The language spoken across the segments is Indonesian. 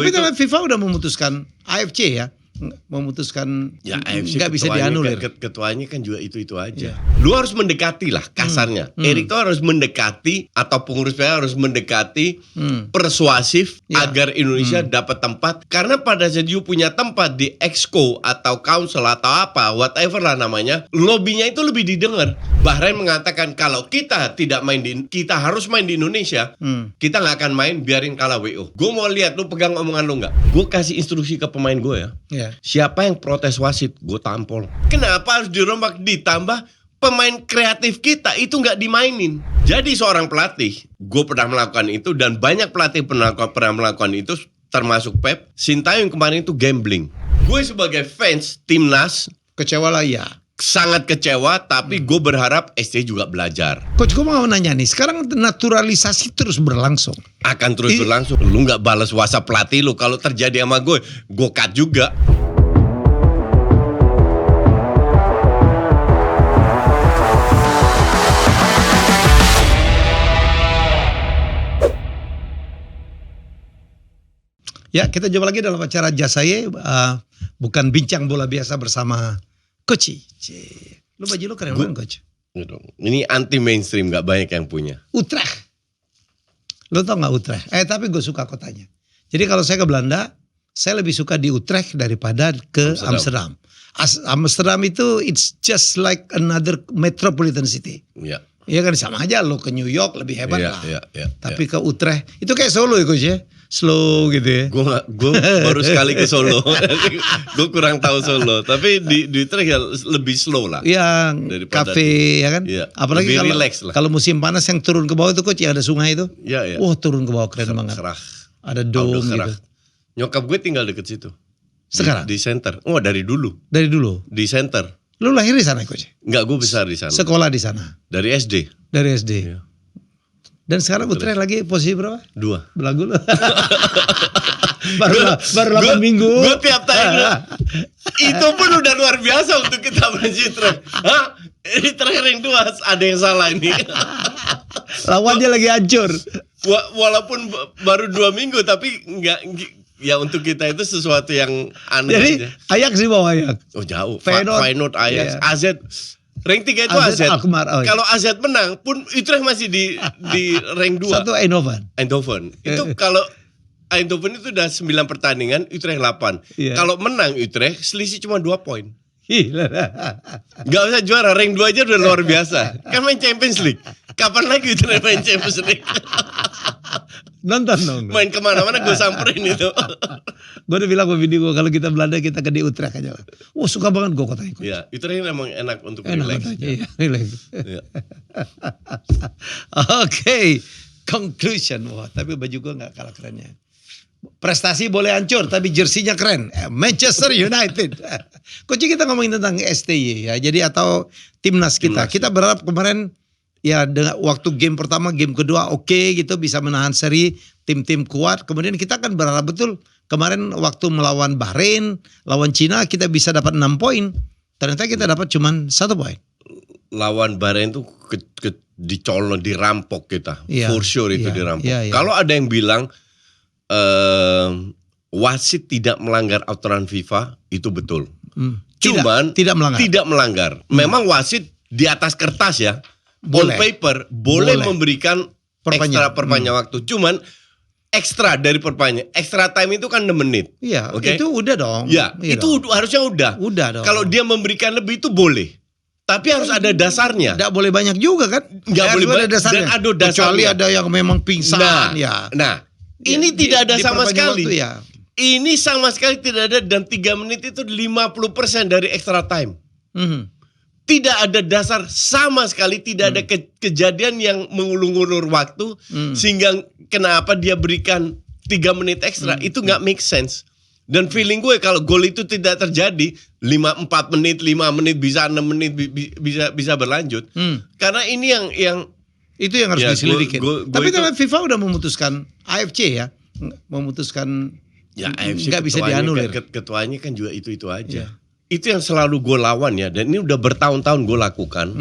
Tapi kan FIFA udah memutuskan AFC ya, memutuskan nggak bisa dianulir. Ketuanya kan juga itu aja. Lu harus mendekati lah kasarnya. Erik tuh harus mendekati atau pengurus PSSI harus mendekati persuasif agar Indonesia dapat tempat. Karena pada saat you punya tempat di Exco atau Council atau apa, whatever lah namanya, lobbynya itu lebih didengar. Bahrain mengatakan kalau kita harus main di Indonesia, kita nggak akan main, biarin kalah WO. Gue mau lihat lu pegang omongan lu nggak? Gue kasih instruksi ke pemain gue ya. Siapa yang protes wasit, gue tampol. Kenapa harus dirombak? Ditambah pemain kreatif kita itu nggak dimainin. Jadi seorang pelatih, gue pernah melakukan itu dan banyak pelatih pernah melakukan itu, termasuk Pep. Sintayong kemarin itu gambling. Gue sebagai fans timnas Kecewa lah ya. sangat kecewa, tapi gue berharap SC juga belajar. Coach, gue mau nanya nih, sekarang naturalisasi terus berlangsung. Akan terus berlangsung. Lu nggak balas WhatsApp pelatih lu, kalau terjadi sama gue cut juga. Ya, kita jumpa lagi dalam acara Jasaye, bukan bincang bola biasa bersama Coach. Lu baju lu keren banget, Coach. Ini anti mainstream, gak banyak yang punya. Utrecht. Lu tau gak Utrecht? Tapi gue suka kotanya. Jadi kalau saya ke Belanda, saya lebih suka di Utrecht daripada ke Amsterdam. Amsterdam itu it's just like another metropolitan city. Iya. Iya kan, sama aja lo ke New York lebih hebat lah. Tapi ke Utrecht itu kayak Solo ya, Coach ya. Slow gitu ya. Gue baru sekali ke Solo. Gue kurang tahu Solo. Tapi di Utrecht ya lebih slow lah. Iya, kafe ya kan. Ya, apalagi kalau musim panas yang turun ke bawah itu, Coach, yang ada sungai itu. Iya. Wah, turun ke bawah keren banget. Ada dome gitu. Nyokap gue tinggal deket situ. Sekarang? Di center. Oh, dari dulu. Dari dulu? Di center. Lu lahir di sana, Coach? Enggak, gue besar di sana. Sekolah di sana? Dari SD. Dari SD. Iya. Dan sekarang Utrecht lagi posisi berapa? 2. Belagu lu. baru 8 minggu. Gue tiap tahun itu pun udah luar biasa untuk kita bercitra. Hah? Ini terakhir yang 2 ada yang salah ini. Lawannya lagi hancur. Walaupun baru 2 minggu tapi enggak. Ya untuk kita itu sesuatu yang aneh. Jadi aja. Ajax di bawah ya. Oh jauh. Feyenoord, Ajax, AZ. Rank 3 itu AZ. Kalau AZ menang pun Utrecht masih di rank 2. Satu Eindhoven. Itu kalau Eindhoven itu udah 9 pertandingan, Utrecht 8. Kalau menang Utrecht selisih cuma 2 poin. Gak usah juara, rank 2 aja udah luar biasa. Kan main Champions League. Kapan lagi Utrecht main Champions League? Nonton dong. Main kemana-mana gue samperin itu. Gue udah bilang ke bini gue, kalau kita Belanda kita ke di Utrecht aja. Wah, suka banget gue kotanya. Iya, Utrecht emang enak untuk relax. Relax. Oke, conclusion. Wah, tapi baju gue gak kalah kerennya. Prestasi boleh hancur, tapi jersinya keren. Manchester United. Coach, kita ngomongin tentang STY ya. Jadi atau timnas kita. Kita berharap kemarin ya dengan waktu game pertama, game kedua oke gitu, bisa menahan seri, tim-tim kuat. Kemudian kita kan berharap betul kemarin waktu melawan Bahrain, lawan Cina kita bisa dapat 6 poin. Ternyata kita dapat cuma 1 poin. Lawan Bahrain tuh dicolong, dirampok kita. For sure itu dirampok. Kalau ada yang bilang wasit tidak melanggar aturan FIFA, itu betul. Cuman tidak melanggar. Memang wasit di atas kertas ya, on paper boleh memberikan ekstra perpanjang waktu. Cuman ekstra dari perpanjang, extra time itu kan 6 menit. Iya, itu udah dong. Ya, itu harusnya udah. Udah dong. Kalau dia memberikan lebih itu boleh. Tapi harus ada dasarnya. Nggak boleh banyak juga kan? Nggak boleh ada dasarnya. Dan ada dasarnya. Kecuali ada yang memang pingsan. Ini tidak ada sama sekali. Waktu, ya. Ini sama sekali tidak ada, dan 3 menit itu 50% dari extra time. Tidak ada dasar sama sekali, tidak ada kejadian yang mengulur-ulur waktu sehingga kenapa dia berikan 3 menit ekstra. Itu nggak make sense. Dan feeling gue kalau gol itu tidak terjadi 4 menit, 5 menit, bisa 6 menit bisa berlanjut. Karena ini yang itu yang harus diselidikin. Tapi kan FIFA udah memutuskan, AFC ya, memutuskan AFC nggak bisa dianulir. Ketuanya kan juga itu aja. Itu yang selalu gue lawan ya, dan ini udah bertahun-tahun gue lakukan.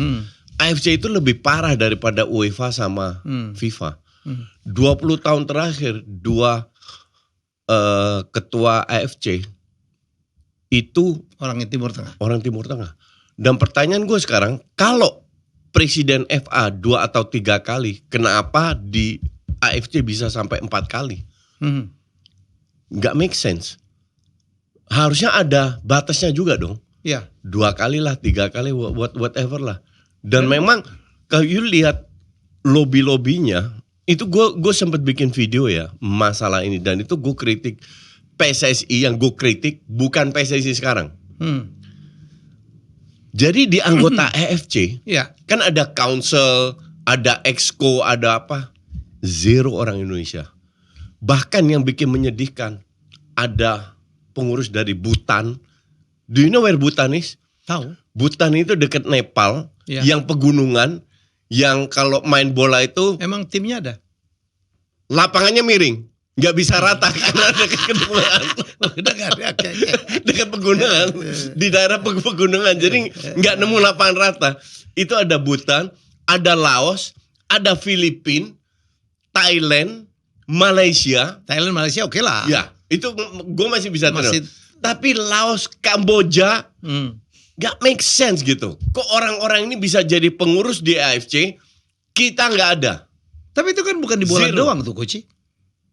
AFC itu lebih parah daripada UEFA sama FIFA. 20 tahun terakhir, 2 ketua AFC itu Orang Timur Tengah. orang Timur Tengah. Dan pertanyaan gue sekarang, kalau presiden FA 2 atau 3 kali, kenapa di AFC bisa sampai 4 kali? Nggak make sense. Harusnya ada batasnya juga dong. Ya. 2 kali lah, 3 kali, whatever lah. Dan memang kalau you lihat lobby-lobbynya, itu gue sempat bikin video ya masalah ini, dan itu gue kritik PSSI, yang gue kritik bukan PSSI sekarang. Jadi di anggota AFC Ya. kan ada council, ada exco, ada apa? Zero orang Indonesia. Bahkan yang bikin menyedihkan, ada pengurus dari Bhutan. Do you know where Bhutan is? Tahu. Bhutan itu dekat Nepal, Ya. yang pegunungan, yang kalau main bola itu Emang timnya ada? lapangannya miring, nggak bisa rata karena dekat pegunungan. Udah nggak ada. Oke. Dekat pegunungan, di daerah pegunungan, jadi nggak nemu lapangan rata. Itu ada Bhutan, ada Laos, ada Filipina, Thailand, Malaysia. Thailand, Malaysia oke lah. Ya, itu gue masih bisa terima. Masih- Tapi Laos, Kamboja, nggak make sense gitu. Kok orang-orang ini bisa jadi pengurus di AFC, kita nggak ada. Tapi itu kan bukan di bola Zero. doang tuh, Coach.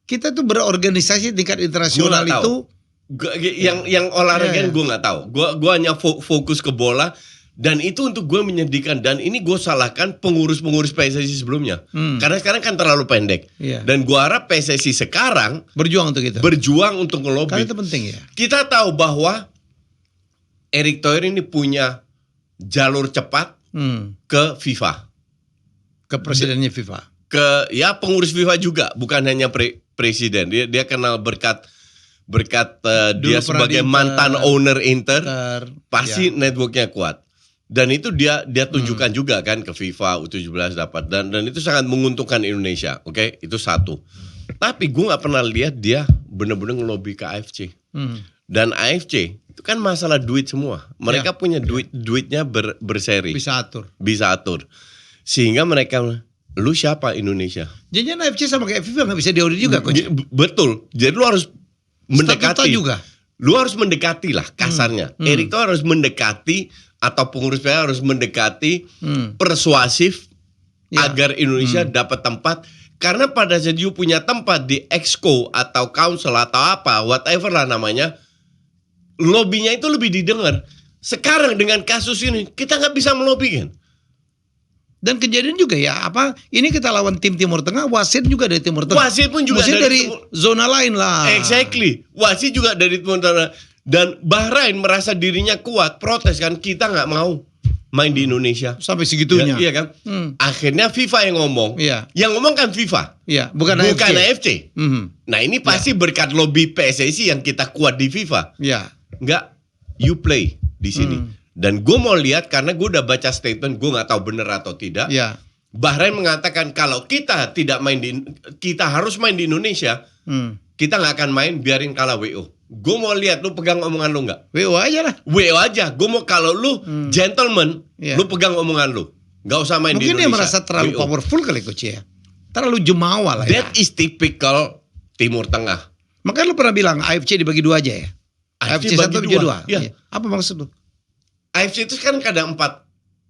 Kita tuh berorganisasi tingkat internasional Gua nggak itu. Yang olahraga Ya. gue nggak tahu. Gue hanya fokus ke bola, dan itu untuk gue menyedihkan. Dan ini gue salahkan pengurus-pengurus PSSI sebelumnya, karena sekarang kan terlalu pendek. Iya. Dan gue harap PSSI sekarang Berjuang untuk itu. berjuang untuk Karena ngelobi. itu penting ya. Kita tahu bahwa Erick Thohir ini punya jalur cepat ke FIFA, Ke presidennya FIFA. ke ya pengurus FIFA juga, bukan hanya presiden. Dia kenal berkat dia pernah sebagai di Inter. mantan owner Inter, pasti Ya. networknya kuat. Dan itu dia tunjukkan juga kan ke FIFA U17 dapat, dan itu sangat menguntungkan Indonesia. Oke, itu satu. Tapi gue nggak pernah lihat dia benar-benar ngelobi ke AFC. Dan AFC itu kan masalah duit semua. Mereka punya duitnya berseri. Bisa atur. Sehingga mereka, lu siapa Indonesia? Jangan AFC sama kayak FIFA nggak bisa diaudit juga, Coach. Betul. Jadi lu harus mendekati. Statuta juga. Lu harus mendekati lah kasarnya. Erick Thohir harus mendekati, atau pengurus PSSI harus mendekati, persuasif, Ya. agar Indonesia dapat tempat. Karena pada saat you punya tempat di exco atau council atau apa, whatever lah namanya, lobbynya itu lebih didengar. Sekarang dengan kasus ini kita nggak bisa melobi kan? Dan kejadian juga ya, ini kita lawan tim Timur Tengah, wasit juga dari Timur Tengah. Wasit pun juga dari zona lain lah. Exactly. Wasit juga dari Timur Tengah. Dan Bahrain merasa dirinya kuat, protes kan, kita nggak mau main di Indonesia. Sampai segitunya. Iya kan? Akhirnya FIFA yang ngomong. Iya. Yang ngomong kan FIFA. Iya, bukan AFC. Mhm. Nah ini pasti berkat lobby PSSI yang kita kuat di FIFA. Iya. Enggak, you play di sini. Dan gue mau lihat, karena gue udah baca statement, gue nggak tahu bener atau tidak. Iya. Bahrain mengatakan kalau kita kita harus main di Indonesia, kita nggak akan main, biarin kalah WO. Gue mau lihat lu pegang omongan lu nggak? WO aja lah. WO aja. Gue mau, kalau lu gentleman, Iya. lu pegang omongan lu. Nggak usah main di Mungkin Indonesia. dia merasa terlalu WO. powerful kali, Coach ya. Terlalu jemawa lah ya. That is typical Timur Tengah. Makanya lu pernah bilang AFC dibagi dua aja ya. AFC 1 bagi bagi 2. Iya. Apa maksud lu? AFC itu kan ada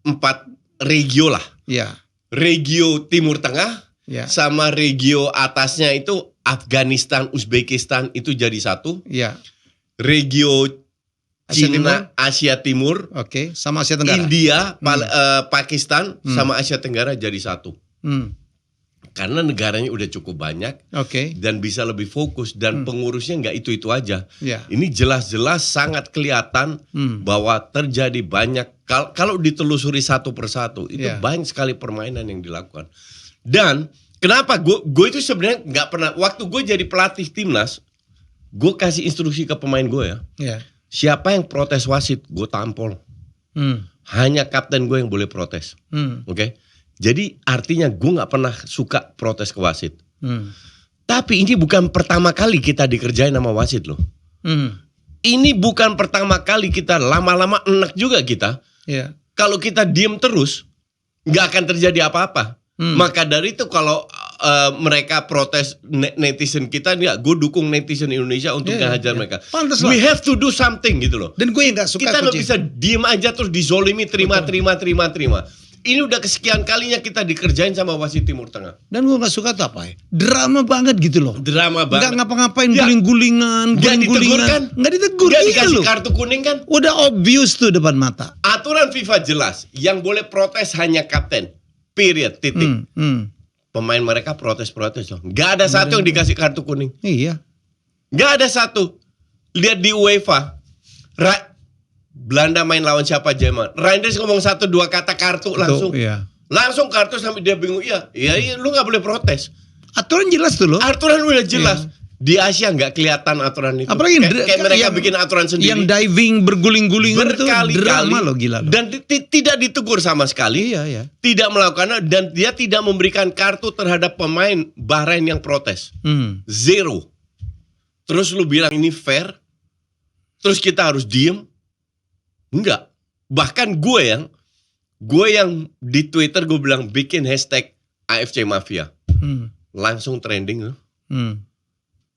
empat regio lah. Iya. Regio Timur Tengah, Iya. sama regio atasnya itu Afghanistan, Uzbekistan, itu jadi satu. Iya. Regio Asia Cina, Asia Timur, Oke, sama Asia Tenggara. India, Pakistan, sama Asia Tenggara jadi satu. Karena negaranya udah cukup banyak Oke. dan bisa lebih fokus, dan pengurusnya nggak itu-itu aja. Iya. Ini jelas-jelas sangat kelihatan bahwa terjadi banyak, kalau ditelusuri satu persatu, itu Iya. banyak sekali permainan yang dilakukan. Dan kenapa gue itu sebenarnya nggak pernah, waktu gue jadi pelatih timnas, gue kasih instruksi ke pemain gue ya, Iya. siapa yang protes wasit, gue tampol. Hanya kapten gue yang boleh protes. Oke? Jadi artinya gue nggak pernah suka protes ke wasit. Tapi ini bukan pertama kali kita dikerjain sama wasit loh. Ini bukan pertama kali kita, lama-lama enak juga kita. Iya. Kalau kita diem terus, nggak akan terjadi apa-apa. Maka dari itu kalau mereka protes netizen kita, enggak, gue dukung netizen Indonesia untuk ngehajar mereka. Pantes We lah. have to do something gitu loh. Dan gue yang gak suka Kita nggak Coach. bisa diem aja terus dizolimi terima. Ini udah kesekian kalinya kita dikerjain sama wasit Timur Tengah. Dan gue gak suka tuh apa ya, drama banget gitu loh. Drama banget. Gak ngapa-ngapain, Ya. guling-gulingan, Gak ditegur kan? Gak ditegur, Gak iya dikasih loh. kartu kuning kan? Udah obvious tuh depan mata. Aturan FIFA jelas, yang boleh protes hanya kapten. Period, titik. Pemain mereka protes-protes loh. Gak ada satu yang dikasih kartu kuning. Iya. Gak ada satu. Lihat di UEFA. Belanda main lawan siapa, Jerman. Reinders ngomong 1-2 kata kartu langsung. Iya. Langsung kartu sampai dia bingung. Iya, lu gak boleh protes. Aturan jelas tuh loh. Aturan udah jelas. Di Asia nggak kelihatan aturan itu. Apalagi kayak mereka bikin aturan sendiri. Yang diving berguling-gulingan itu drama loh, gila loh. Dan tidak ditegur sama sekali. Iya. Tidak melakukan, dan dia tidak memberikan kartu terhadap pemain Bahrain yang protes. Zero. Terus lu bilang ini fair? Terus kita harus diem? Enggak. Bahkan gue yang di Twitter gue bilang bikin hashtag AFC Mafia. Langsung trending loh.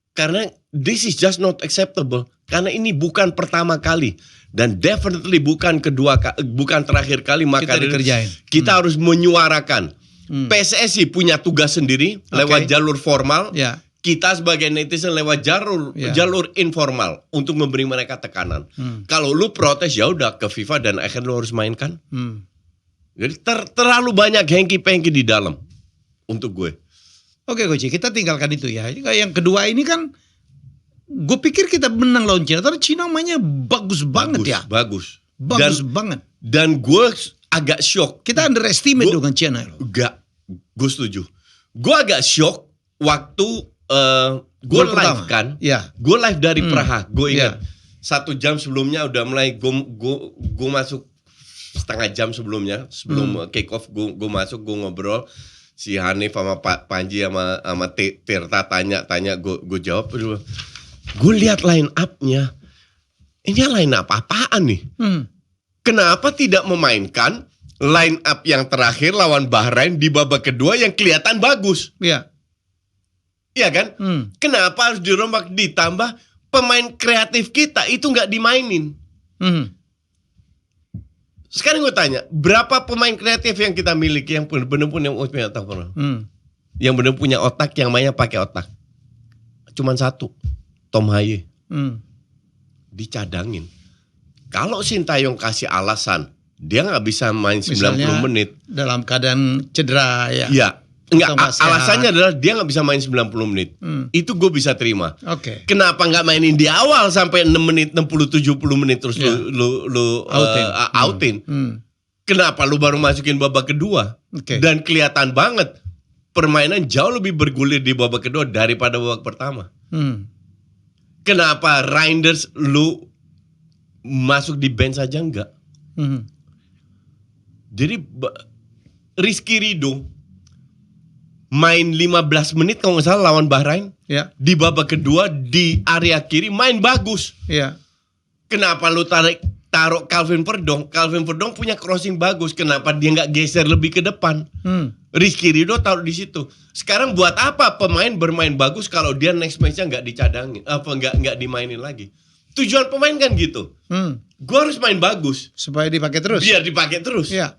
Karena this is just not acceptable. Karena ini bukan pertama kali dan definitely bukan terakhir kali maka kita harus menyuarakan. PSSI punya tugas sendiri lewat jalur formal. Ya. Kita sebagai netizen lewat jalur informal untuk memberi mereka tekanan. Kalau lu protes ya udah ke FIFA dan akhirnya lu harus mainkan. Jadi terlalu banyak hengki-pengki di dalam untuk gue. Oke Coach, kita tinggalkan itu ya. Yang kedua ini kan, gue pikir kita menang lawan Cina. Tapi Cina mainnya bagus banget ya. Bagus Banget. Dan gue agak shock. Kita underestimate dengan Cina. Enggak, gue setuju. Gue agak shock waktu gue live kan. Ya. Gue live dari Praha. Gue ingat 1 jam sebelumnya udah mulai gue masuk setengah jam sebelumnya. Sebelum kick off gue masuk, gue ngobrol. Si Hanif sama Pak Panji sama Tirta tanya gue jawab. Gue lihat line up-nya. Ini line up apaan nih? Kenapa tidak memainkan line up yang terakhir lawan Bahrain di babak kedua yang kelihatan bagus? Iya. Iya kan? Kenapa harus dirombak, ditambah pemain kreatif kita itu nggak dimainin? Sekarang gue tanya, berapa pemain kreatif yang kita miliki yang benar-benar punya otak? Yang benar punya otak, yang mainnya pakai otak. Cuman satu, Tom Haye. Dicadangin. Kalau Sintayong kasih alasan, dia nggak bisa main 90 menit. Dalam keadaan cedera ya. Iya. Enggak, Atau alasannya adalah dia nggak bisa main 90 menit. Itu gue bisa terima. Oke. Kenapa nggak mainin di awal sampai 6 menit, 60-70 menit terus lu outin? Kenapa lu baru masukin babak kedua? Dan kelihatan banget permainan jauh lebih bergulir di babak kedua daripada babak pertama. Kenapa Reinders lu masuk di bench aja enggak? Jadi Rizky Ridho main 15 menit kalau nggak salah lawan Bahrain. Ya. Di babak kedua di area kiri main bagus. Ya. Kenapa lu taruh Calvin Verdong? Calvin Verdong punya crossing bagus. Kenapa dia nggak geser lebih ke depan? Rizky Ridho taruh di situ. Sekarang buat apa pemain bermain bagus kalau dia next match-nya nggak dicadangin? Nggak dimainin lagi? Tujuan pemain kan gitu. Gua harus main bagus Supaya dipakai terus. biar dipakai terus. Ya.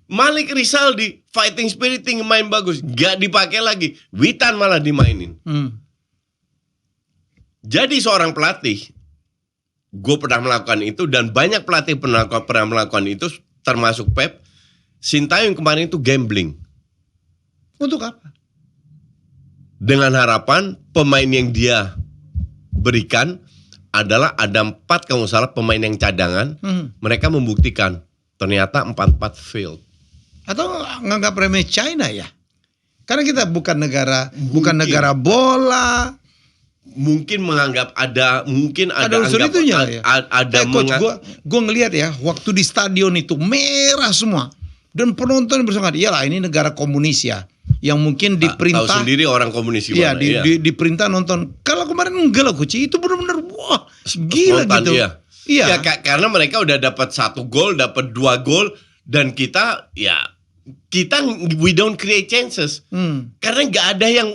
Malik Rizaldi fighting spirit main bagus, gak dipakai lagi. Witan malah dimainin. Jadi seorang pelatih, gue pernah melakukan itu dan banyak pelatih pernah melakukan itu, termasuk Pep. Sintayong kemarin itu gambling. Untuk apa? Dengan harapan pemain yang dia berikan adalah ada 4 kalau nggak salah pemain yang cadangan. Mereka membuktikan ternyata 4-4 failed. Atau nganggap remeh China ya? Karena kita bukan negara bola. Mungkin menganggap ada unsur anggap, itunya ya. ada Coach, gue ngelihat ya waktu di stadion itu merah semua dan penonton bersemangat. Iyalah ini negara komunis ya, yang mungkin diperintah. Tahu sendiri orang komunis gimana. Diperintah nonton. Kalau kemarin enggak lah Coach, itu benar-benar wah gila spontan, gitu. Iya. Ya, karena mereka udah dapat 1 gol, dapat 2 gol, dan kita ya we don't create chances. Karena nggak ada yang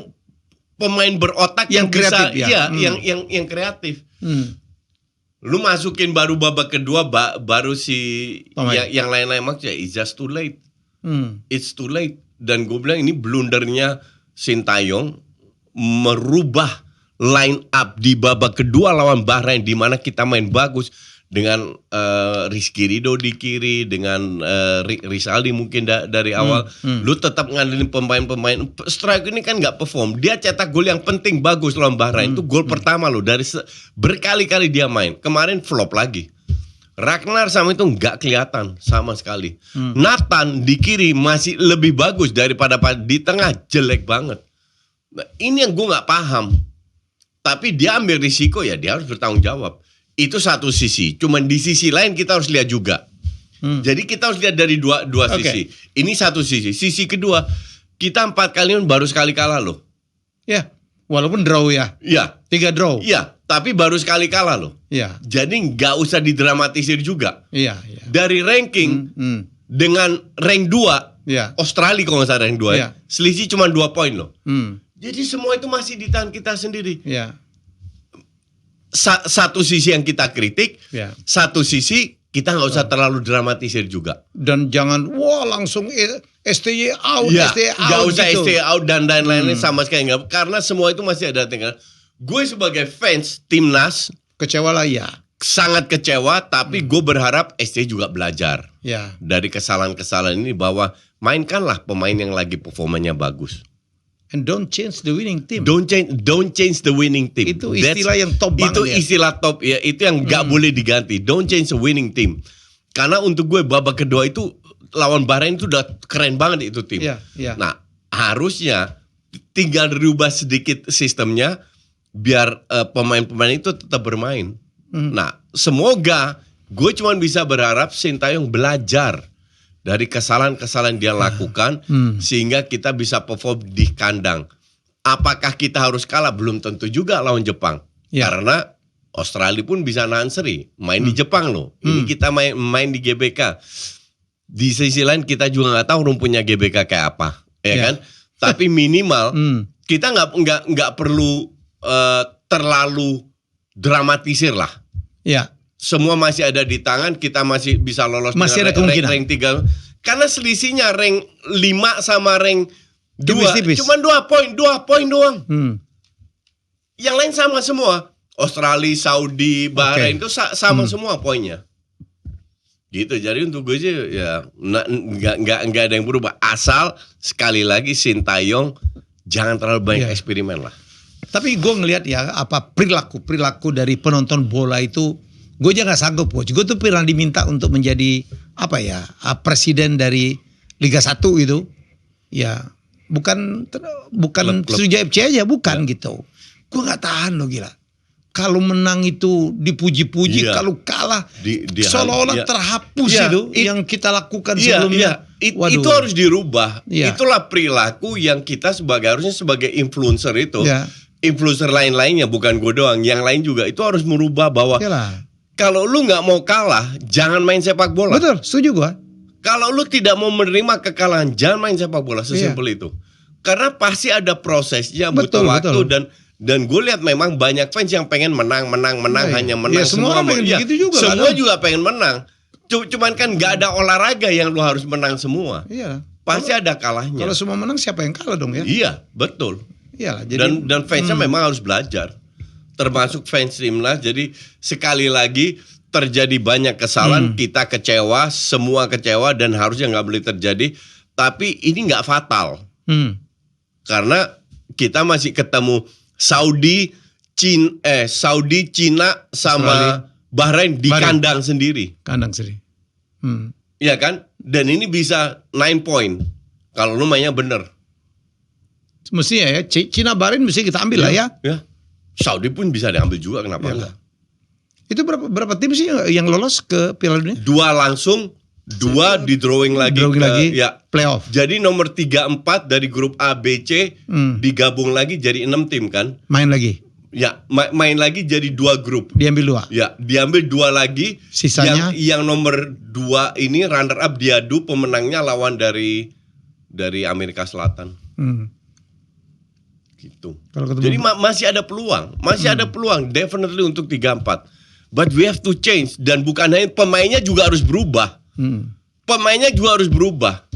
pemain berotak yang kreatif, bisa, yang kreatif. Lu masukin baru babak kedua, baru si yang lain-lain maksudnya it's just too late. It's too late. Dan gue bilang ini blundernya Sintayong merubah line up di babak kedua lawan Bahrain, di mana kita main bagus dengan Rizky Ridho di kiri, dengan Rizaldi mungkin dari awal. Lu tetap ngandelin pemain-pemain strike ini kan nggak perform. Dia cetak gol yang penting bagus lawan Bahrain. Itu gol pertama lo dari berkali-kali dia main. Kemarin flop lagi. Ragnar sama itu nggak kelihatan sama sekali. Nathan di kiri masih lebih bagus daripada di tengah, jelek banget. Nah, ini yang gue nggak paham. Tapi dia ambil risiko, ya dia harus bertanggung jawab. Itu satu sisi. Cuman di sisi lain kita harus lihat juga. Jadi kita harus lihat dari dua sisi. Ini satu sisi. Sisi kedua, kita 4 kali baru sekali kalah loh. Ya, walaupun draw ya. Iya. 3 draw. Iya, tapi baru sekali kalah loh. Iya. Jadi nggak usah didramatisir juga. Iya. Dari ranking dengan rank 2, Australia kalau nggak salah rank 2 ya, selisih cuma 2 poin loh. Jadi semua itu masih di tangan kita sendiri. Iya. Satu sisi yang kita kritik, satu sisi kita nggak usah terlalu dramatisir juga. Dan jangan langsung STY out, STY out. Nggak usah gitu. STY out dan lain-lain sama sekali nggak. Karena semua itu masih ada tinggal. Gue sebagai fans timnas kecewa lah ya. Sangat kecewa, tapi gue berharap STY juga belajar dari kesalahan-kesalahan ini, bahwa mainkanlah pemain yang lagi performanya bagus. And don't change the winning team. Don't change the winning team. Itu istilah yang top banget. Itu istilah top ya. Itu yang nggak boleh diganti. Don't change the winning team. Karena untuk gue babak kedua itu lawan Bahrain itu udah keren banget itu tim. Nah, harusnya tinggal dirubah sedikit sistemnya biar pemain-pemain itu tetap bermain. Nah, semoga gue cuma bisa berharap Sintayong belajar dari kesalahan-kesalahan dia lakukan sehingga kita bisa perform di kandang. Apakah kita harus kalah? Belum tentu juga lawan Jepang. Karena Australia pun bisa nahan seri. Main di Jepang loh. Ini kita main di GBK. Di sisi lain kita juga nggak tahu rumputnya GBK kayak apa, kan? Tapi minimal kita nggak perlu terlalu dramatisir lah. Semua masih ada di tangan, kita masih bisa lolos, masih ada kemungkinan. Rank 3. Karena selisihnya rank 5 sama rank 2 cuma 2 poin doang. Yang lain sama semua. Australia, Saudi, Bahrain itu sama semua poinnya. Gitu. Jadi untuk gue sih ya nggak ada yang berubah. Asal sekali lagi Sintayong jangan terlalu banyak eksperimen lah. Tapi gue ngelihat ya perilaku dari penonton bola itu, gue aja nggak sanggup, coach. Gue tuh pernah diminta untuk menjadi presiden dari Liga 1 itu. Ya, bukan Sriwijaya FC aja, bukan gitu. Gue nggak tahan loh, gila. Kalau menang itu dipuji-puji, kalau kalah seolah-olah terhapus itu yang kita lakukan sebelumnya. Itu harus dirubah. Itulah perilaku yang kita harusnya sebagai influencer itu. Influencer lain-lainnya, bukan gue doang, yang lain juga itu harus merubah bahwa kalau lu nggak mau kalah, jangan main sepak bola. Betul, setuju gua. Kalau lu tidak mau menerima kekalahan, jangan main sepak bola, sesimpel itu. Karena pasti ada prosesnya, butuh waktu. Dan gue lihat memang banyak fans yang pengen menang, hanya menang. Semua pengen begitu juga. Semua juga pengen menang. Cuman kan nggak ada olahraga yang lu harus menang semua. Pasti ada kalahnya. Kalau semua menang, siapa yang kalah dong ya? Iya, betul. Jadi, dan fansnya memang harus belajar, termasuk fans timnas. Jadi sekali lagi terjadi banyak kesalahan, kita kecewa, semua kecewa, dan harusnya nggak boleh terjadi. Tapi ini nggak fatal, karena kita masih ketemu Saudi, Cina sama Bahrain di kandang sendiri. Iya kan? Dan ini bisa 9 poin kalau lu mainnya bener. Mestinya ya, Cina Bahrain mesti kita ambil lah ya. Saudi pun bisa diambil juga, kenapa enggak? Itu berapa tim sih yang lolos ke Piala Dunia? 2 langsung, 2 di drawing lagi playoff. Jadi nomor 3-4 dari grup A, B, C digabung lagi jadi 6 tim kan? Main lagi. Ya, main lagi jadi 2 grup. Diambil 2. Ya, diambil 2 lagi. Sisanya yang nomor 2 ini runner up diadu, pemenangnya lawan dari dari Amerika Selatan. Gitu. Kalau ketemu- Jadi masih ada peluang, definitely untuk 3-4. But we have to change, dan bukan hanya pemainnya juga harus berubah. Pemainnya juga harus berubah.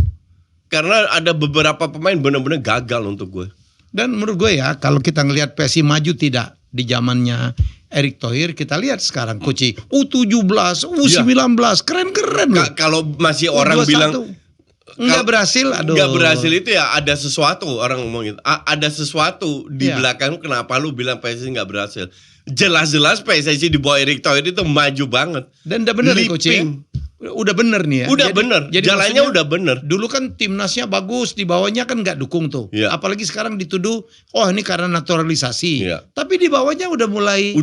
Karena ada beberapa pemain benar-benar gagal untuk gue. Dan menurut gue ya, kalau kita ngelihat PSI maju tidak di zamannya Erick Thohir, kita lihat sekarang Coach U17, U19, keren-keren loh. Kalau masih orang U21, bilang nggak berhasil, aduh. nggak berhasil itu ya ada sesuatu, orang ngomong gitu. Ada sesuatu di Iya. belakang, kenapa lu bilang PSSI nggak berhasil? Jelas-jelas PSSI di bawah Erick Thohir itu maju banget. Dan udah bener nih Coach ya. Leaping. Udah bener nih ya. Udah bener, jalannya maksudnya, udah bener. Dulu kan timnasnya bagus, di bawahnya kan nggak dukung tuh. Iya. Apalagi sekarang dituduh, oh ini karena naturalisasi. Iya. Tapi di bawahnya udah mulai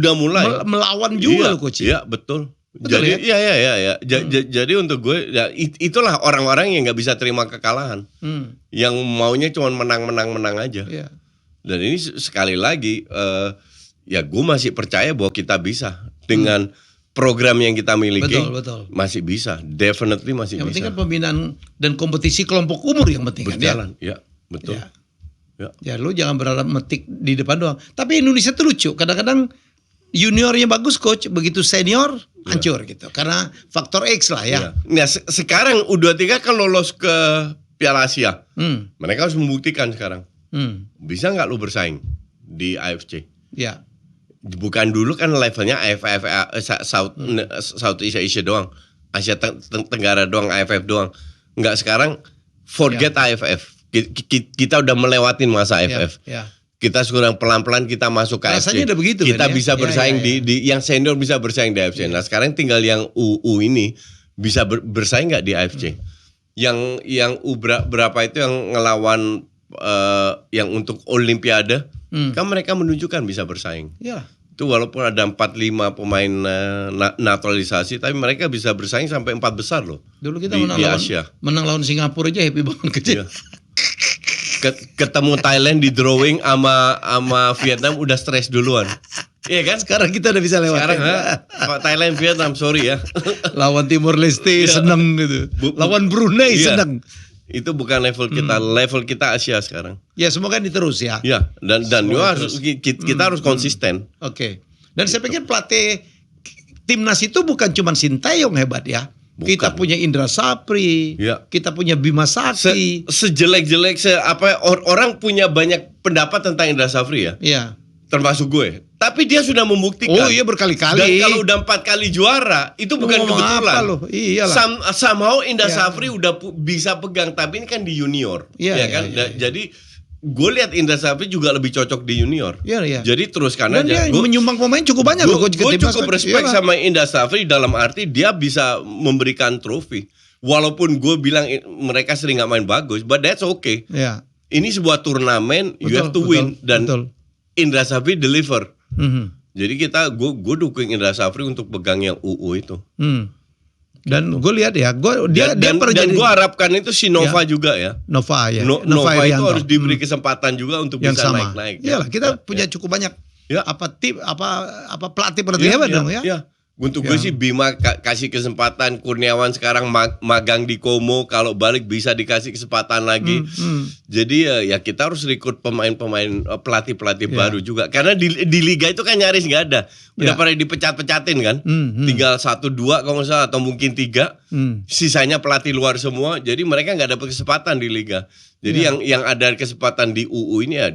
melawan juga loh Coach. Iya, betul. Betul Jadi ya. Jadi untuk gue ya, itulah orang-orang yang nggak bisa terima kekalahan. Yang maunya cuma menang aja. Iya. Dan ini sekali lagi ya gue masih percaya bahwa kita bisa dengan program yang kita miliki. Betul. Masih bisa, definitely masih Yang penting bisa. kan pembinaan dan kompetisi kelompok umur yang penting kan ya. Berjalan, ya, betul. Ya. Ya. Ya lu jangan berharap metik di depan doang. Tapi Indonesia tuh lucu. Kadang-kadang juniornya bagus Coach, begitu senior hancur gitu. Karena faktor X lah ya. Ya. Nah, sekarang U23 kan lolos ke Piala Asia. Mereka harus membuktikan sekarang. Bisa nggak lu bersaing di AFC? Ya. Bukan dulu kan levelnya AFF, Southeast Asia doang, Asia Tenggara doang, AFF doang. Enggak, sekarang forget AFF. Kita udah melewatin masa AFF. Ya. Kita sekarang pelan-pelan kita masuk ke AFC. Rasanya udah begitu kita kan, ya? bisa bersaing di yang senior bisa bersaing di AFC. Nah, sekarang tinggal yang U ini bisa bersaing nggak di AFC? Yang U berapa itu yang ngelawan yang untuk Olimpiade, kan mereka menunjukkan bisa bersaing. Ya. Itu walaupun ada 4-5 pemain naturalisasi, tapi mereka bisa bersaing sampai 4 besar loh. Dulu kita di Asia. menang lawan Singapura aja happy banget kecil. Iya. Ketemu Thailand di drawing sama Vietnam udah stres duluan. Iya kan? Sekarang kita udah bisa lewat. Sekarang Thailand Vietnam sorry ya. Lawan Timor Leste seneng gitu. Lawan Brunei Iya. seneng. Itu bukan level kita, level kita Asia sekarang. Ya semoga diterus ya. Ya, dan kita harus konsisten. Oke. Dan saya pikir pelatih timnas itu bukan cuma Sintayong hebat ya. Bukan. Kita punya Indra Sapri, Ya. kita punya Bima Sakti. Sejelek-jelek orang punya banyak pendapat tentang Indra Safri ya. Iya. Termasuk gue. Tapi dia sudah membuktikan. Oh iya berkali-kali. Dan kalau udah 4 kali juara, itu bukan ngomong kebetulan. apa lo? Iyalah. Somehow Indra Ya. Safri udah bisa pegang, tapi ini kan di junior. Iya, ya iya, kan? iya. Jadi gue lihat Indra Safri juga lebih cocok di junior. Iya. Jadi teruskan Dan dia aja. menyumbang pemain cukup banyak loh. Gue cukup respect sama Indra Safri dalam arti dia bisa memberikan trofi. Walaupun gue bilang mereka sering gak main bagus, but that's okay. Iya. Ini sebuah turnamen, you have to win, dan Indra Safri deliver. Jadi gue dukung Indra Safri untuk pegang yang UU itu. Dan gue lihat ya, Dan gue harapkan itu si Nova juga ya. Nova ya. Nova itu Irianto. harus diberi kesempatan juga untuk yang bisa sama. naik-naik. Iyalah, kita punya cukup banyak Ya. pelatih hebat dong ya. Iya. Untuk gue sih Bima kasih kesempatan, Kurniawan sekarang magang di Como, kalau balik bisa dikasih kesempatan lagi. Jadi ya kita harus rekrut pemain-pemain pelatih-pelatih baru juga. Karena di liga itu kan nyaris nggak ada. Udah pada dipecat-pecatin kan. Tinggal 1-2 kalau nggak salah atau mungkin 3. Sisanya pelatih luar semua. Jadi mereka nggak dapat kesempatan di liga. Jadi yang ada kesempatan di UU ini ya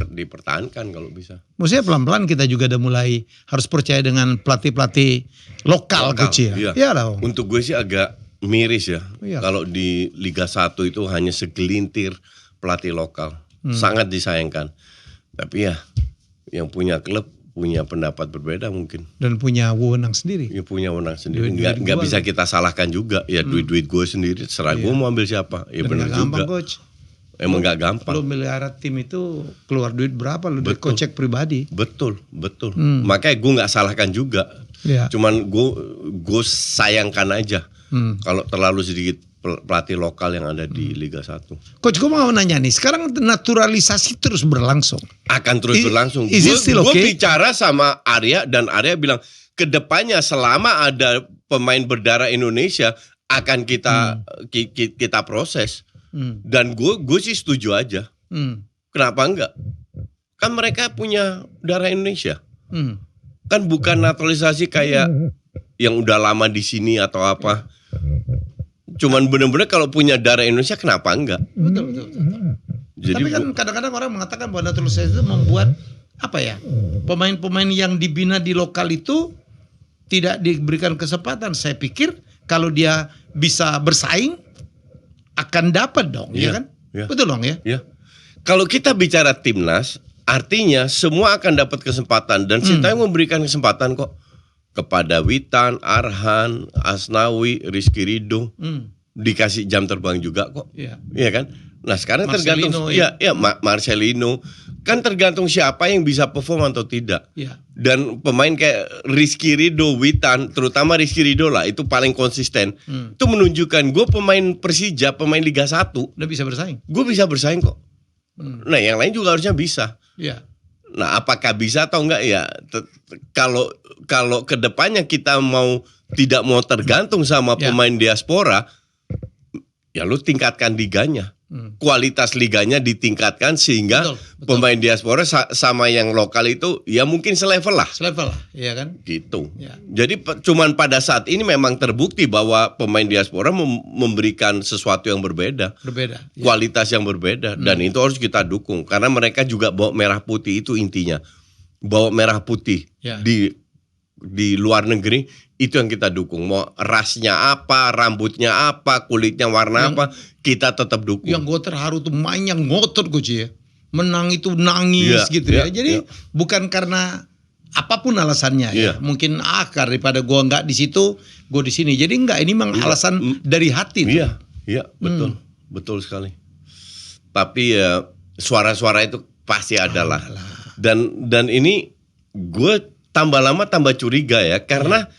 dipertahankan kalau bisa. Maksudnya pelan-pelan kita juga udah mulai harus percaya dengan pelatih-pelatih lokal Coach ya. Iya. Lah. Untuk gue sih agak miris ya. Iya. Kalau di Liga 1 itu hanya segelintir pelatih lokal. Sangat disayangkan. Tapi ya yang punya klub punya pendapat berbeda mungkin. Dan punya wewenang sendiri. Ya punya wewenang sendiri. Duit Nggak gua bisa kita salahkan juga. Ya duit gue sendiri. Serah gue mau ambil siapa. Ya Dan benar nggak gampang, juga. Coach. Emang nggak gampang. Lu melihara tim itu keluar duit berapa lu? Betul. Kocek pribadi. Betul. Makanya gue nggak salahkan juga. Iya. Cuman gue sayangkan aja kalau terlalu sedikit pelatih lokal yang ada di Liga 1. Coach, gue mau nanya nih, sekarang naturalisasi terus berlangsung. Akan terus berlangsung. Is it still Gue okay? bicara sama Arya dan Arya bilang kedepannya selama ada pemain berdarah Indonesia akan kita proses. Dan gue sih setuju aja. Kenapa enggak? Kan mereka punya darah Indonesia. Kan bukan naturalisasi kayak yang udah lama di sini atau apa. Cuman bener-bener kalau punya darah Indonesia kenapa enggak? Betul. Jadi, tapi kan kadang-kadang orang mengatakan bahwa naturalisasi itu membuat pemain-pemain yang dibina di lokal itu tidak diberikan kesempatan. Saya pikir kalau dia bisa bersaing akan dapat dong, ya kan? Ya. Betul dong ya? Ya. Kalau kita bicara timnas, artinya semua akan dapat kesempatan dan Sintayong memberikan kesempatan kok kepada Witan, Arhan, Asnawi, Rizky Ridho, dikasih jam terbang juga kok, iya kan? Nah sekarang Marcelino, tergantung, Marcelino, kan tergantung siapa yang bisa perform atau tidak. Dan pemain kayak Rizky Ridho, Witan, terutama Rizky Ridho lah, itu paling konsisten. Itu menunjukkan gue pemain Persija, pemain Liga 1, udah bisa bersaing. Gue bisa bersaing kok. Nah yang lain juga harusnya bisa. Nah apakah bisa atau enggak ya? Kalau kedepannya kita tidak mau tergantung sama pemain diaspora, ya lu tingkatkan liganya. Kualitas liganya ditingkatkan sehingga betul. Pemain diaspora sama yang lokal itu ya mungkin selevel lah, iya kan? Gitu. Jadi cuman pada saat ini memang terbukti bahwa pemain diaspora memberikan sesuatu yang berbeda. Kualitas yang berbeda dan itu harus kita dukung karena mereka juga bawa merah putih, itu intinya. Bawa merah putih di luar negeri, itu yang kita dukung. Mau rasnya apa, rambutnya apa, kulitnya warna apa, kita tetap dukung. Yang gue terharu tuh mainnya ngotot Coach ya. Menang itu nangis gitu ya. Jadi bukan karena apapun alasannya ya. Mungkin daripada gue nggak di situ, gue di sini. Jadi enggak, ini memang alasan dari hati. Iya, betul. Betul sekali. Tapi ya suara-suara itu pasti ada lah. Dan ini gue tambah lama tambah curiga ya, karena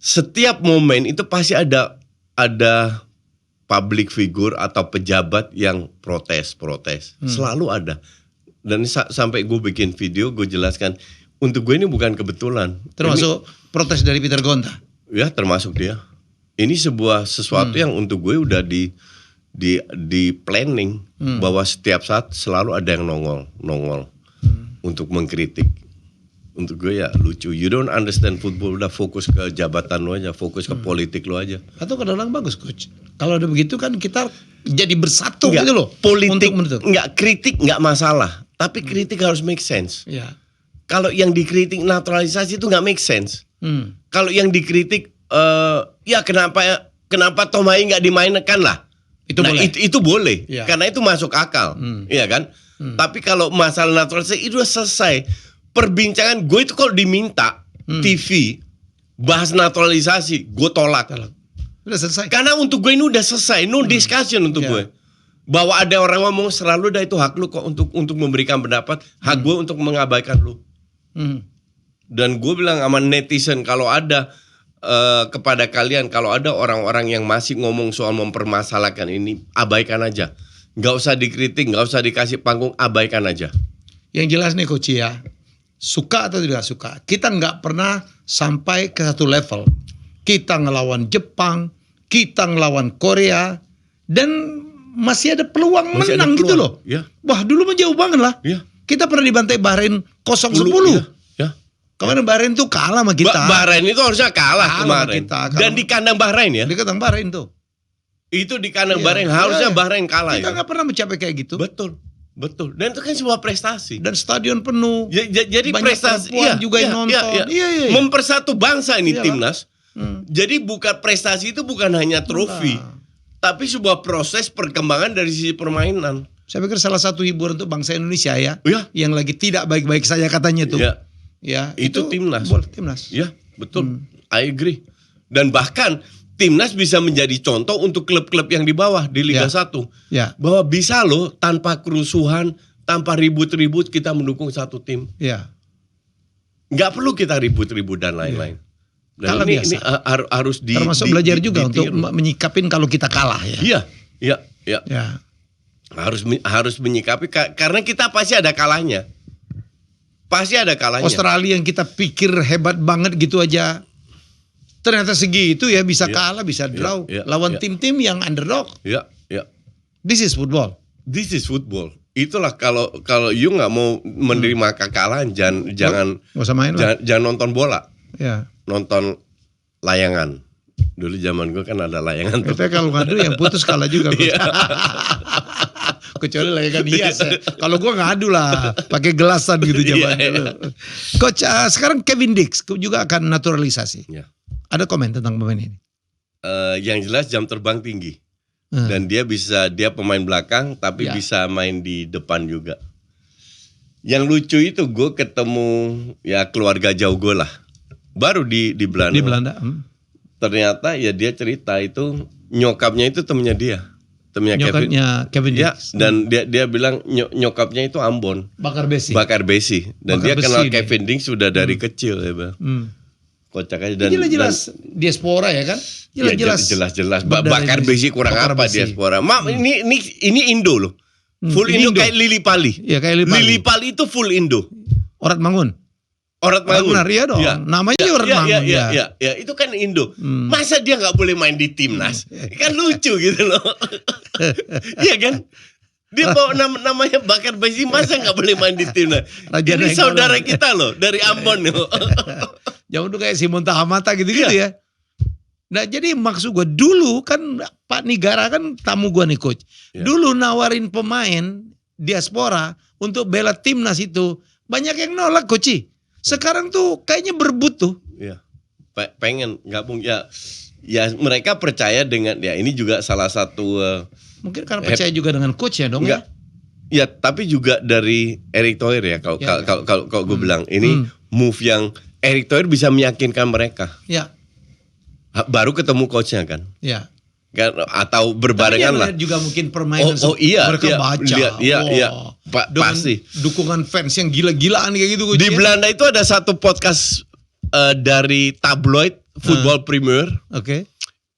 setiap momen itu pasti ada public figure atau pejabat yang protes. Selalu ada. Dan sampai gue bikin video, gue jelaskan, untuk gue ini bukan kebetulan. Termasuk protes dari Peter Gonta? Ya, termasuk dia. Ini sesuatu yang untuk gue udah di planning, bahwa setiap saat selalu ada yang nongol untuk mengkritik. Untuk gue ya lucu. You don't understand football, udah fokus ke jabatan lo aja, fokus ke politik lo aja. Atau kadang-kadang bagus Coach. Kalau ada begitu kan kita jadi bersatu gitu loh. Politik kritik nggak masalah, tapi kritik harus make sense. Kalau yang dikritik naturalisasi itu nggak make sense. Kalau yang dikritik kenapa Tomai nggak dimainkan lah? Itu boleh. Karena itu masuk akal, iya kan? Tapi kalau masalah naturalisasi itu udah selesai. Perbincangan gue itu kalau diminta TV bahas naturalisasi, gue tolak. Udah selesai. Karena untuk gue ini udah selesai, no discussion untuk gue. Bahwa ada orang ngomong selalu itu hak lu kok untuk memberikan pendapat, hak gue untuk mengabaikan lu. Dan gue bilang sama netizen, kalau ada kepada kalian, kalau ada orang-orang yang masih ngomong soal mempermasalahkan ini, abaikan aja. Gak usah dikritik, gak usah dikasih panggung, abaikan aja. Yang jelas nih Coach ya, suka atau tidak suka, kita nggak pernah sampai ke satu level. Kita ngelawan Jepang, kita ngelawan Korea, dan masih ada peluang menang gitu loh. Wah dulu mah jauh banget lah. Kita pernah dibantai Bahrain 0-10. Kemarin Bahrain tuh kalah sama kita. Bahrain itu harusnya kalah kemarin. Dan di kandang Bahrain ya. Di kandang Bahrain tuh. Itu di kandang Bahrain, harusnya Bahrain kalah. Kita nggak pernah mencapai kayak gitu. Betul. Dan itu kan sebuah prestasi. Dan stadion penuh. Jadi banyak prestasi juga yang nonton. Mempersatu bangsa ini timnas. Jadi bukan prestasi itu bukan hanya trofi, tapi sebuah proses perkembangan dari sisi permainan. Saya pikir salah satu hiburan untuk bangsa Indonesia ya. Yang lagi tidak baik-baik saja katanya tuh. Itu timnas. Timnas. Ya, betul. I agree. Dan bahkan timnas bisa menjadi contoh untuk klub-klub yang di bawah di Liga 1. Bahwa bisa loh tanpa kerusuhan, tanpa ribut-ribut kita mendukung satu tim. Nggak perlu kita ribut-ribut dan lain-lain. Dan ini harus termasuk belajar juga untuk menyikapin kalau kita kalah ya. Iya. Harus menyikapi karena kita pasti ada kalahnya. Australia yang kita pikir hebat banget gitu aja, ternyata segitu ya, bisa kalah, bisa draw lawan tim-tim yang underdog. This is football. This is football. Itulah kalau you nggak mau menerima kekalahan, jangan Nggak usah main lah. jangan nonton bola, Ya. nonton layangan. Dulu zaman gue kan ada layangan tuh. Itu kalau ngadu yang putus kalah juga. Coach. Kecuali layangan hias. Kalau gua ngadu lah, pakai gelasan gitu zaman dulu. Coach, sekarang Kevin Dix juga akan naturalisasi. Ya. Ada komen tentang pemain ini? Yang jelas jam terbang tinggi. Dan dia pemain belakang tapi bisa main di depan juga. Yang lucu itu gue ketemu ya keluarga jauh gue lah. Baru di Belanda. Di Belanda. Ternyata ya dia cerita itu nyokapnya itu temennya dia. Nyokapnya Kevin Dix. Ya, dan dia bilang nyokapnya itu Ambon. Bakar besi. Dan Bakar dia kenal besi Kevin Dix sudah dari kecil ya, Bang. Kocak aja dan jelas diaspora ya kan? Jelas. Bakar besi kurang apa besi. diaspora? Ini Indo loh. Full Indo kayak Lili Pali. Iya, kayak Lili Pali. Lili Pali itu full Indo. Orat Mangun. Orang Mangun. Ya dong. Ya. Namanya Orang Mangun. Ya, itu kan Indo. Masa dia nggak boleh main di timnas? Kan lucu gitu loh. Iya kan? Dia bawa namanya Bakar Besi, masa nggak boleh main di timnas? Ini saudara kita loh dari Ambon loh. Jangan tuh kayak Simon Tahamata gitu-gitu ya. Nah jadi maksud gue dulu kan Pak Nigara kan tamu gue nih coach. Dulu nawarin pemain diaspora untuk bela timnas itu banyak yang nolak coach. Sekarang tuh kayaknya berebut tuh. Iya. Pengen gabung ya mereka percaya dengan ya ini juga salah satu mungkin karena percaya juga dengan coach ya dong ya. Ya, tapi juga dari Erick Thohir ya kalau gue bilang ini move yang Erick Thohir bisa meyakinkan mereka. Ya. Baru ketemu coachnya kan. Ya. Kan atau berbarengan lah. Juga mungkin permainan mereka baca. Iya. Pasti. Dukungan fans yang gila-gilaan kayak gitu. Di Belanda itu ada satu podcast dari tabloid Football Premier. Oke.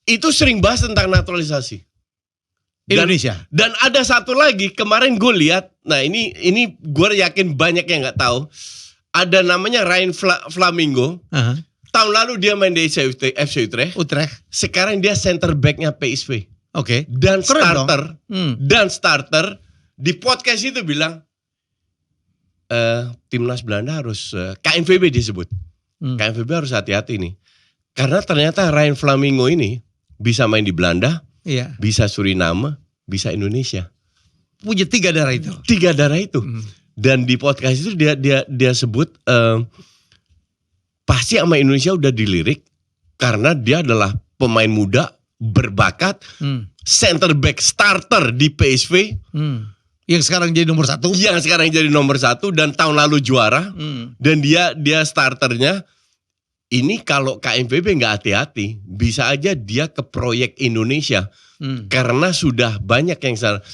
Itu sering bahas tentang naturalisasi Indonesia. Dan ada satu lagi kemarin gue lihat. Nah ini gue yakin banyak yang nggak tahu. Ada namanya Ryan Flamingo. Tahun lalu dia main di FC Utrecht. Sekarang dia center backnya PSV. Oke. Dan starter di podcast itu bilang timnas Belanda harus KNVB disebut. KNVB harus hati-hati nih. Karena ternyata Ryan Flamingo ini bisa main di Belanda, bisa Suriname, bisa Indonesia. Punya 3 darah itu. 3 darah itu. Dan di podcast itu dia sebut pasti sama Indonesia udah dilirik karena dia adalah pemain muda berbakat, center back starter di PSV, yang sekarang jadi nomor 1. Yang sekarang jadi nomor 1 dan tahun lalu juara, dan dia starternya. Ini kalau KNVB nggak hati-hati, bisa aja dia ke proyek Indonesia karena sudah banyak yang salah.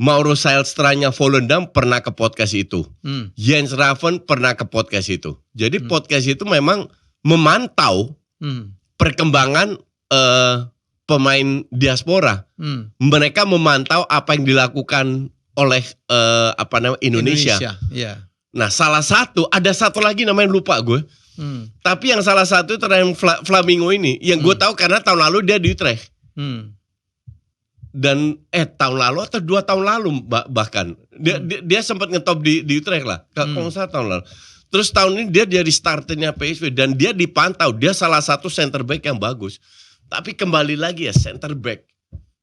Mauro Zijlstra-nya Volendam pernah ke podcast itu. Jens Raven pernah ke podcast itu. Jadi podcast itu memang memantau perkembangan pemain diaspora. Mereka memantau apa yang dilakukan oleh Indonesia. Yeah. Nah, ada satu lagi namanya lupa gue. Tapi yang salah satu itu Ryan Flamingo ini yang gue tahu karena tahun lalu dia di Utrecht. Dan tahun lalu atau 2 tahun lalu bahkan dia sempat ngetop di Utrecht lah. Kalau nggak salah tahun lalu. Terus tahun ini dia jadi starternya PSV dan dia dipantau, dia salah satu center back yang bagus. Tapi kembali lagi ya center back.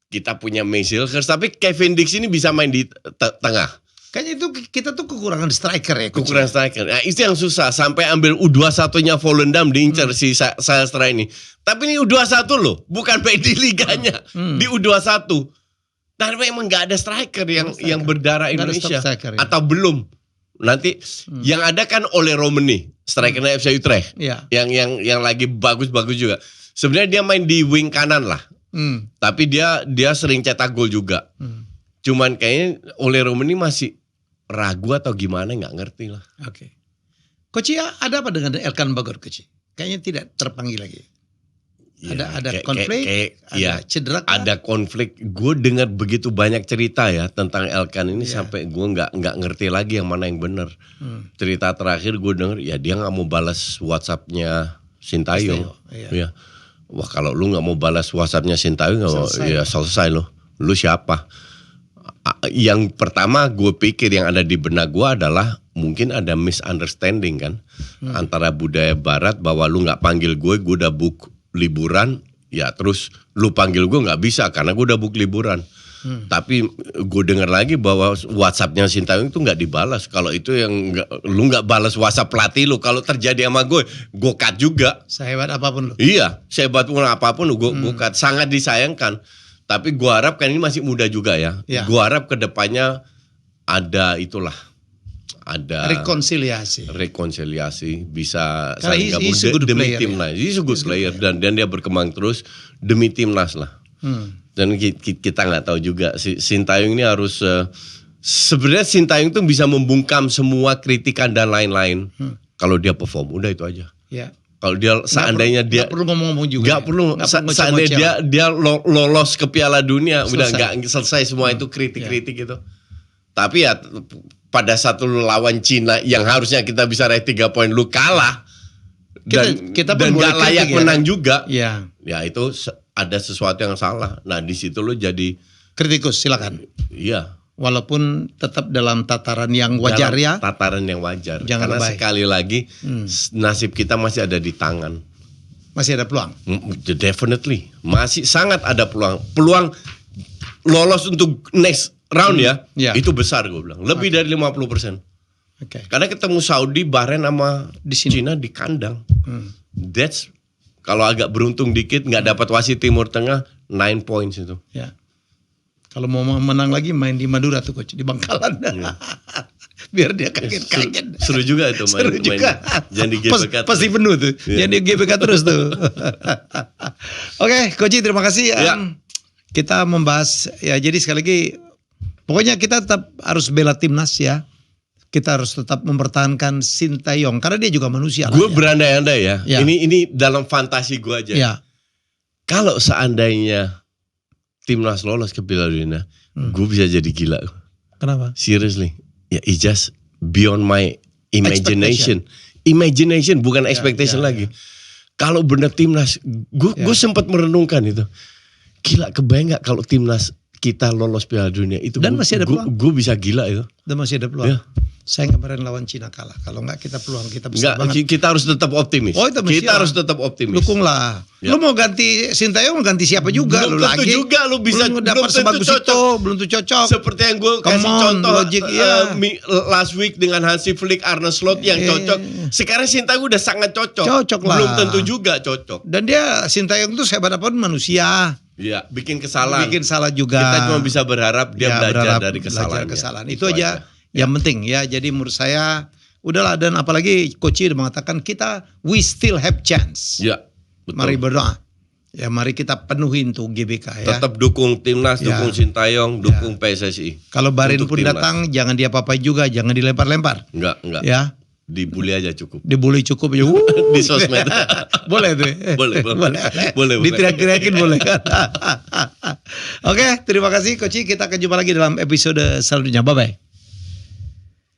Kita punya Meijselgers, tapi Kevin Dix ini bisa main di tengah. Kayaknya itu kita tuh kekurangan striker ya. Kekurangan striker. Nah, itu yang susah. Sampai ambil U21-nya Volendam diincar si Zijlstra ini. Tapi ini U21 loh. Bukan main di liganya. Di U21. Nah memang gak ada striker yang berdarah Indonesia. Striker, ya. Atau belum. Nanti yang ada kan Ole Romani. Strikernya FC Utrecht. Yang lagi bagus-bagus juga. Sebenarnya dia main di wing kanan lah. Tapi dia sering cetak gol juga. Cuman kayaknya Ole Romani masih ragu atau gimana nggak ngerti lah. Oke. Coach, ada apa dengan Elkan Baggor, Coach? Kayaknya tidak terpanggil lagi. Ada konflik, ada cedera. Ada konflik. Gue dengar begitu banyak cerita ya tentang Elkan ini sampai gue nggak ngerti lagi yang mana yang benar. Cerita terakhir gue dengar ya dia nggak mau balas WhatsApp-nya Sintayong. Ya. Wah kalau lu nggak mau balas WhatsApp-nya Sintayong, ya selesai lo. Lu siapa? Yang pertama gue pikir yang ada di benak gue adalah mungkin ada misunderstanding kan antara budaya Barat bahwa lu nggak panggil gue udah book liburan, ya terus lu panggil gue nggak bisa karena gue udah book liburan. Tapi gue dengar lagi bahwa WhatsAppnya Sintayong itu nggak dibalas. Kalau itu yang lu nggak balas WhatsApp pelatih lu, kalau terjadi sama gue cut juga. Sehebat apapun lu. Iya, sehebat pun apapun gue cut. Sangat disayangkan. Tapi gue harap kan ini masih muda juga ya. Gue harap kedepannya ada itulah. Ada rekonsiliasi bisa saling gabung demi timnas. He's a good player dan dia berkembang terus demi timnas lah. Dan kita nggak tahu juga Sintayong ini harus sebenarnya Sintayong tuh bisa membungkam semua kritikan dan lain-lain kalau dia perform, udah itu aja. Ya. Kalau dia seandainya dia nggak perlu ngomong-ngomong juga. Nggak perlu. Seandainya dia lolos ke Piala Dunia, udah nggak selesai semua itu kritik-kritik gitu. Tapi ya pada satu lawan Cina yang harusnya kita bisa raih 3 poin, lu kalah kita dan nggak layak menang juga. Ya Itu ada sesuatu yang salah. Nah di situ lu jadi kritikus, silakan. Iya. Walaupun tetap dalam tataran yang wajar ya. Tataran yang wajar. Jangan karena lebay. Sekali lagi nasib kita masih ada di tangan. Masih ada peluang. Definitely. Masih sangat ada peluang. Peluang lolos untuk next round ya. Itu besar gue bilang. Lebih dari 50%. Karena ketemu Saudi, Bahrain sama di sini. Cina di kandang. That's kalau agak beruntung dikit nggak dapat wasit Timur Tengah 9 points itu. Ya. Kalau mau menang lagi main di Madura tuh coach, di Bangkalan. Biar dia kaget-kaget. Seru juga itu main. Seru juga. Jangan di GBK. Pasti penuh tuh. Jangan di GBK terus tuh. Oke, Coach, terima kasih. Kita membahas ya, jadi sekali lagi pokoknya kita tetap harus bela timnas ya. Kita harus tetap mempertahankan Sintayong karena dia juga manusia. Gue berandai-andai ya. Ini dalam fantasi gue aja. Ya. Kalau seandainya timnas lolos ke Piala Dunia, gue bisa jadi gila. Kenapa? Seriously, ya it's just beyond my imagination. Imagination bukan expectation lagi. Kalau benar timnas, gue sempat merenungkan itu. Gila, kebayang nggak kalau timnas kita lolos Piala Dunia itu? Dan masih ada peluang. Gue bisa gila itu. Dan masih ada peluang. Saya kemarin lawan Cina kalah. Kalau nggak kita peluang kita besar banget. Kita harus tetap optimis. Kita harus tetap optimis. Dukunglah. Lu mau ganti Sintayong, mau ganti siapa juga belum lu lagi. Juga lu bisa dapat sebagus itu, belum tentu cocok. Seperti yang gue kasih contoh last week dengan Hansi Flick, Arne Slot yang cocok. Sekarang Sintayong udah sangat cocok. Cocok lah. Belum tentu juga cocok. Dan dia Sintayong tuh sehebat apapun manusia. Iya, bikin kesalahan. Bikin salah juga. Kita cuma bisa berharap dia belajar dari kesalahan. Itu aja. Yang penting ya, jadi menurut saya udahlah, dan apalagi Coach udah mengatakan we still have chance. Ya, betul. Mari berdoa. Ya mari kita penuhin tuh GBK ya. Tetap dukung timnas, dukung Sintayong, dukung PSSI. Kalau Bahrain pun timnas datang jangan diapa-apai juga, jangan dilempar-lempar. Enggak. Ya. Dibully aja cukup. Dibully cukup ya. Di sosmed. Boleh tuh. Boleh. Ditiriak-tiriakin boleh kan. Oke, terima kasih Coach. Kita akan jumpa lagi dalam episode selanjutnya. Bye bye.